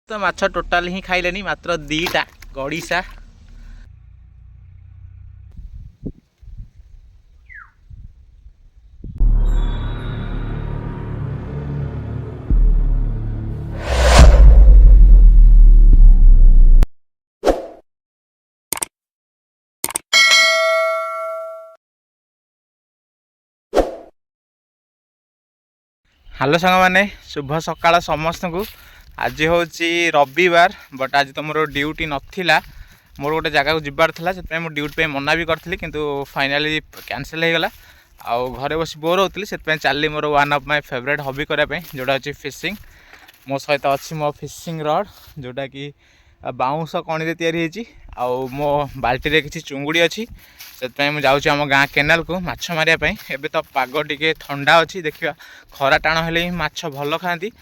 तो माछ टोटाल ही खाइलेनी मात्र दीटा गड़िशा। हेलो सांग मैंने शुभ सकाळ समस्त को। आज हूँ रविवार बट आज तो मोर ड्यूटी नाला मोर गोटे जगह जबार था से ड्यूटी पे मना भी करी कि फाइनाली कैंसिल हो गला। आउ घरे बस बोर होती से चली more one of my favourite hobby करने जोटा अच्छी फिशिंग। मो सहित अच्छी मो फिशिंग रड जोटा कि बाउंस कणी या मो बाल्टी किसी चुंगुड़ी अच्छी से मुझे आम गाँ केनाल को माछ मारे। एबे तो पाग टिके ठंडा अच्छी देखा खरा टाण हेले ही माछ भल खाती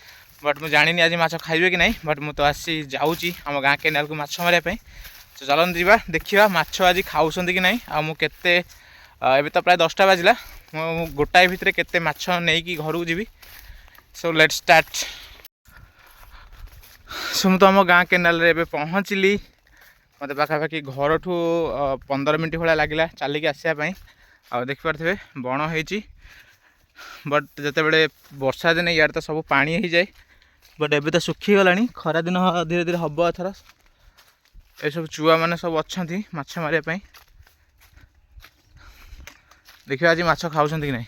बट मुझे जानी आज माछ खाइबे कि नहीं बट मुझे तो आसी जाऊँगी आम गाँ केनाल को माछ मारे। तो चलन जा देखा माछ आज खाऊँ कि नहीं आते एबे तो प्राय 10टा बाजिला गोटाए भितर केते माछ नहीं घर को जी। So let's start. सो मुझे आम गाँ केनाल रे पहुँचली मत पाखापाखि घर ठू 15 मिनट भाया लगे चलिक आसापी। आ देखिपे बण हो बट जिते बड़े वर्षा दिन इे तो सब पानी हो जाए बट एबे तो सुखीगला खरा दिन धीरे धीरे हम एथर ये सब चुआ मैंने सब अच्छा माछ मारे। देखिए आज माछ खाऊँ कि नहीं।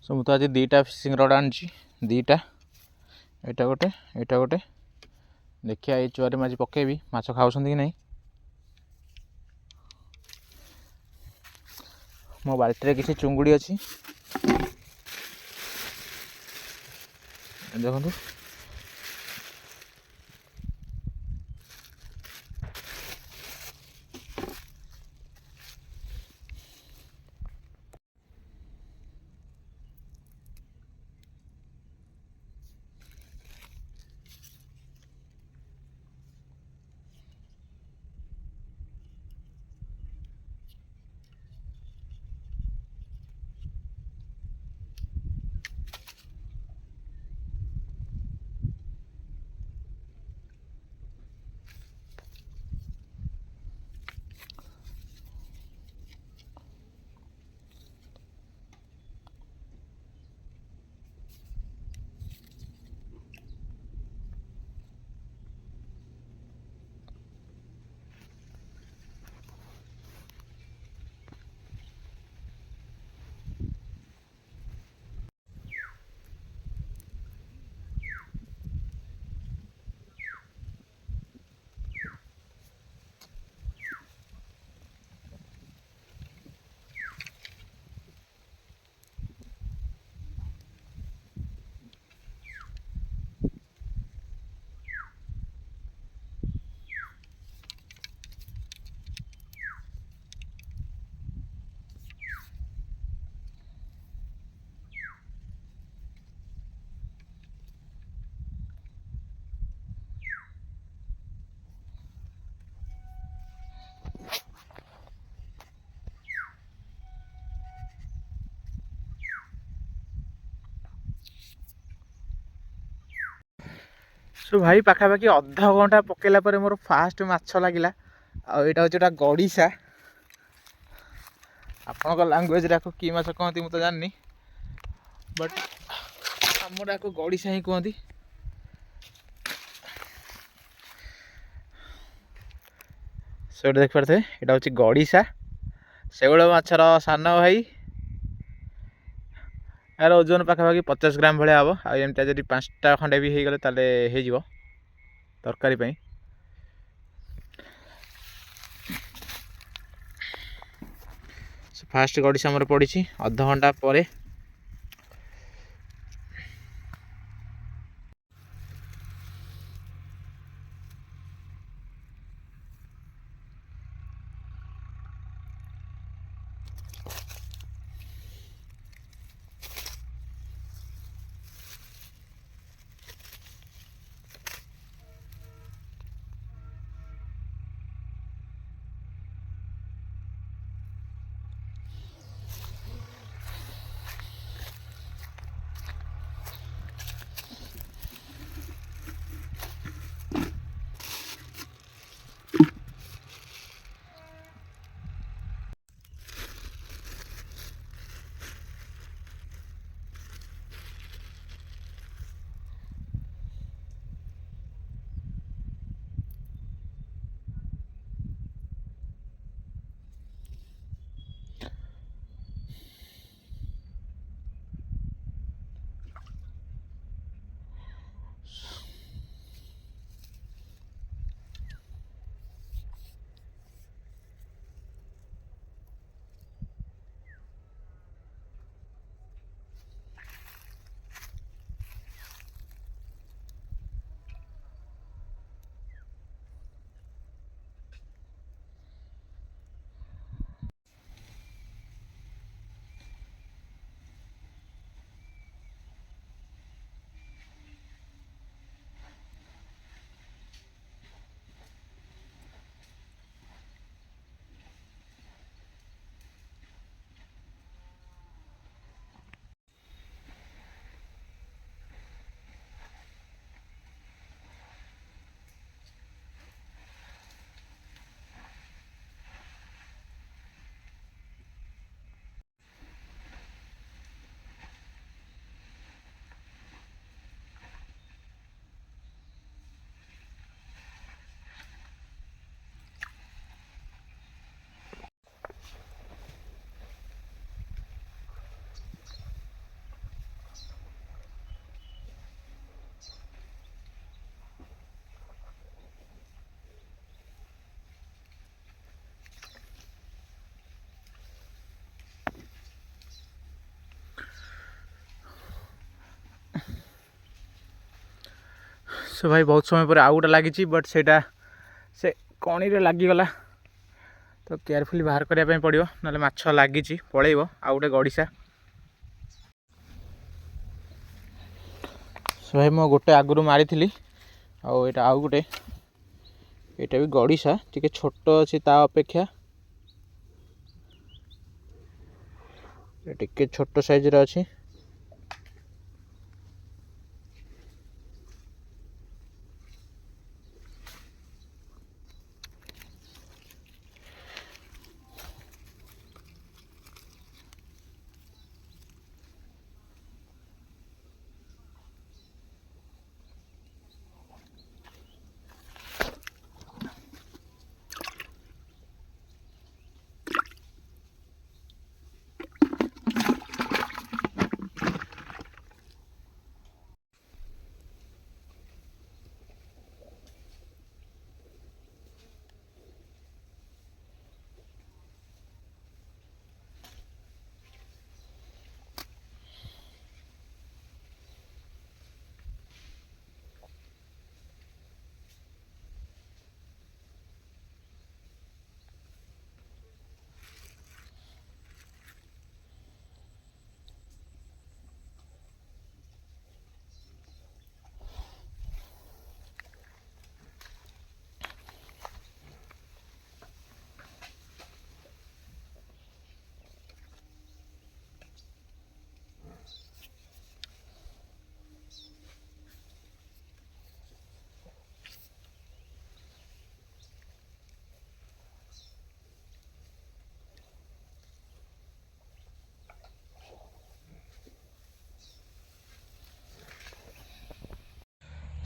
सो मुझे आज दीटा फिशिंग रड आनी दीटा एटा गोटे देखिए ये चुआरे मैं आज पकेबी माछ खाऊँ कि नहीं। मो बाल्टी किसी चुंगुड़ी अच्छी देखो सो भाई पाखापाखि अध घंटा पकेला पर मोर फास्ट माछ लगिला। आईटा हूँ गड़िशा आपण लांगुएज कि माछ कहती मुझे जानी बट आमर आपको गड़िशा ही कहती। से देख पारे यहाँ हूँ गड़िशा शेउल माछर सान भाई यार ओजन पाखापाखि 50 ग्राम भाया हम आमती जब 5टा खंडे भी हो गले हो तरकारी। फास्ट गड़िशा मोर पड़ी अध घंटा पर। सो भाई बहुत समय पर आउ गोटे लगी बट से कणी लगिगला तो केयरफुली बाहर करने पड़ो ना माछ लगी पलैब आउ गोटे गड़िशा। सो भाई मु गोटे आगुरी मारी आउ गोटे यहाँ भी गड़िशा टी छोट अच्छी ता अपेक्षा टे छोट साइज अच्छी।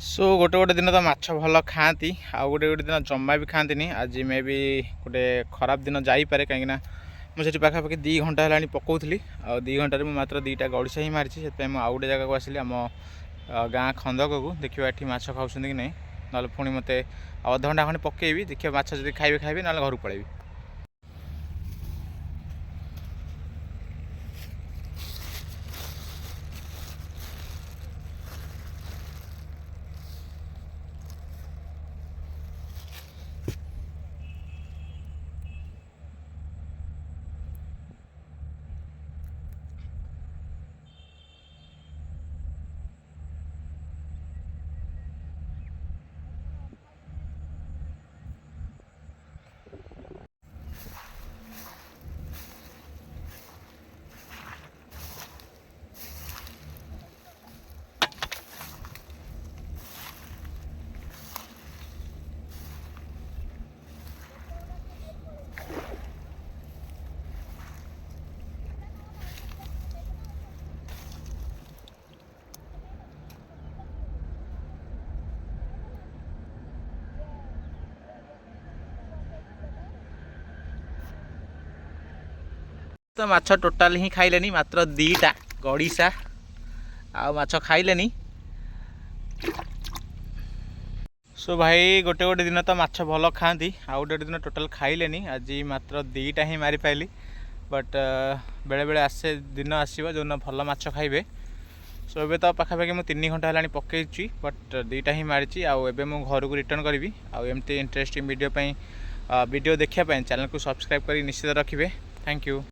सो गोटे गोटे दिन तो माछ भल खाती आउ गोटे गोटे दिन जमा भी खाती। आज मे भी गोटे खराब दिन जापे कहीं मुझे पाखापाखि 2 घंटा है पकाउली आ 2 घंटे में मात्र 2टा गड़िशा ही मारी से आउ गोटे जगह को आसिली आम गाँ खंदक को देखिए ये माछ खाऊँ कि नहीं ना पुणी मत अध घंटा खंडे पकेबी देखिए माछ जब खाइबे खाइबे ना घर पलैबी। तो माछ टोटाल ही खाइले मात्र 2टा गड़िशा आ माछ खाइले। सो भाई गोटे गोटे दिन तो माछ भल खाती आ गोटे गोटे दिन टोटाल खाइले। आज मात्र 2टा ही मारी पाइली बट बेले बेले आसे दिन आसो जो भल माछ खाइबे। सो एबे तो पाखापाखि मुझे 3 घंटा है पकई बट 2टा ही मारी आबे मु घर को रिटर्न करी आमती इंटरेस्टिंग वीडियो देखिए चैनल को सब्सक्राइब कर निश्चित रखिए। Thank you.